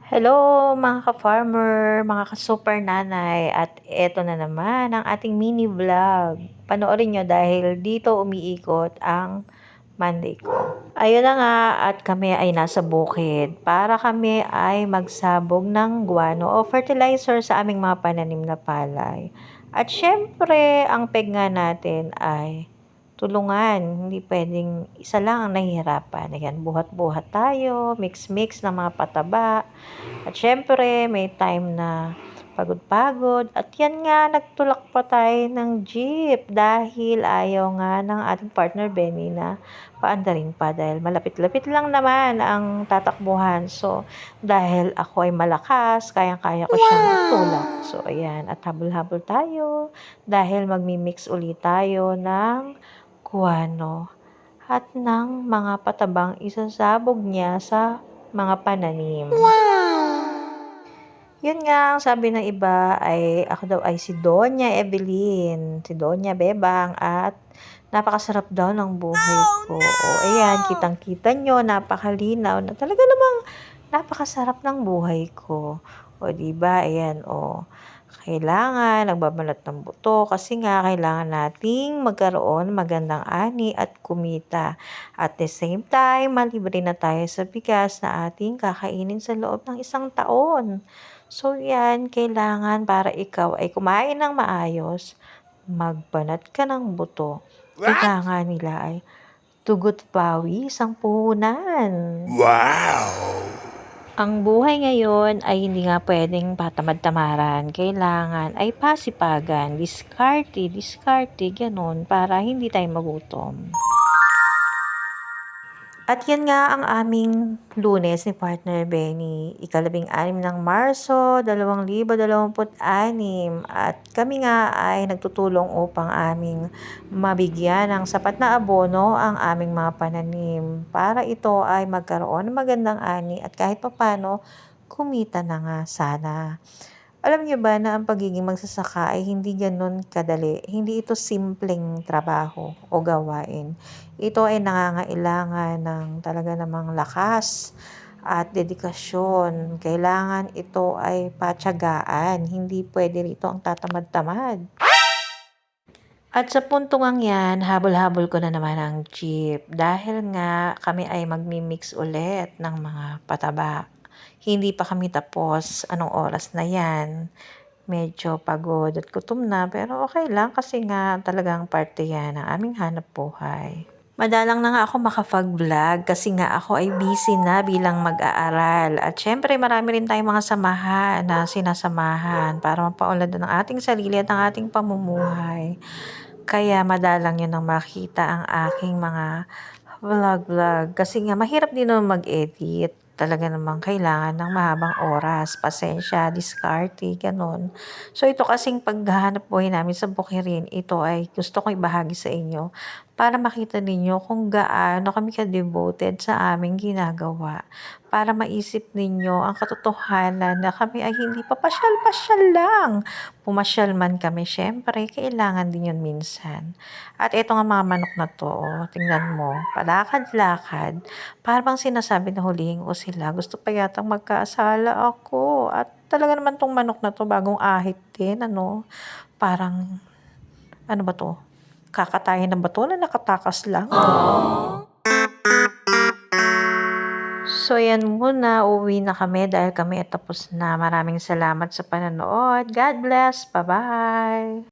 Hello mga ka-farmer, mga ka-super nanay, at eto na naman ang ating mini vlog. Panoorin nyo dahil dito umiikot ang Monday ko. Ayun na nga, at kami ay nasa bukid para kami ay magsabog ng guano o fertilizer sa aming mga pananim na palay. At syempre, ang peg nga natin ay tulungan. Hindi pwedeng isa lang ang nahihirapan. Ayan, buhat-buhat tayo, mix-mix ng mga pataba. At syempre, may time na pagod-pagod. At yan nga, nagtulak pa tayo ng jeep dahil ayaw nga ng ating partner Benny na paandarin pa dahil malapit-lapit lang naman ang tatakbuhan. So, dahil ako ay malakas, kayang-kaya ko siyang itulak. So, ayan. At habol-habol tayo dahil magmi-mix ulit tayo ng guano at ng mga patabang isasabog niya sa mga pananim. Yun nga, ang sabi ng iba ay ako daw ay si Doña Evelyn, si Doña Bebang, at napakasarap daw ng buhay ko. O ayan, kitang-kita nyo, napakalinaw na talaga namang napakasarap ng buhay ko. O di ba, ayan, o kailangan nagbabalat ng buto kasi nga kailangan nating magkaroon magandang ani at kumita. At the same time, malibre na tayo sa bigas na ating kakainin sa loob ng isang taon. So yan, kailangan para ikaw ay kumain ng maayos, magbanat ka ng buto. Ika nga nila ay tugot pawis ang puhunan. Wow! Ang buhay ngayon ay hindi nga pwedeng patamad-tamaran. Kailangan ay pasipagan, diskarte, ganun, para hindi tayo magutom. At yan nga ang aming Lunes ni partner Benny, ika-16 ng Marso, 2026. At kami nga ay nagtutulong upang aming mabigyan ng sapat na abono ang aming mga pananim para ito ay magkaroon ng magandang ani at kahit papano kumita na nga sana. Alam niyo ba na ang pagiging magsasaka ay hindi gano'n kadali? Hindi ito simpleng trabaho o gawain. Ito ay nangangailangan ng talaga namang lakas at dedikasyon. Kailangan ito ay patyagaan. Hindi pwede rito ang tatamad-tamad. At sa punto ngang yan, habol-habol ko na naman ang jeep dahil nga kami ay magmi-mix ulit ng mga pataba. Hindi pa kami tapos. Anong oras na yan? Medyo pagod at gutom na pero okay lang kasi nga talagang parte yan ng aming hanap buhay. Madalang na nga ako makapag-vlog kasi nga ako ay busy na bilang mag-aaral. At syempre marami rin tayong mga samahan na sinasamahan para mapaunlad ng ating sarili at ang ating pamumuhay. Kaya madalang yun ang makita ang aking mga vlog. Kasi nga mahirap din naman mag-edit. Talaga namang kailangan ng mahabang oras, pasensya, diskarte, ganun. So ito kasing paghahanap buhay namin sa Bukirin, ito ay gusto kong ibahagi sa inyo para makita ninyo kung gaano kami ka-devoted sa aming ginagawa. Para maisip ninyo ang katotohanan na kami ay hindi pa pasyal-pasyal lang. Pumasyal man kami, syempre, kailangan din yun minsan. At ito nga mga manok na to, tingnan mo, palakad-lakad. Parang sinasabi na hulihin ko sila. Gusto pa yatang magkaasala ako. At talaga naman tong manok na to, bagong ahit din, ano. Parang, ano ba to? Kakatayin na ba to na nakatakas lang? So, yan muna. Uwi na kami dahil kami ay tapos na. Maraming salamat sa panonood. God bless. Bye-bye.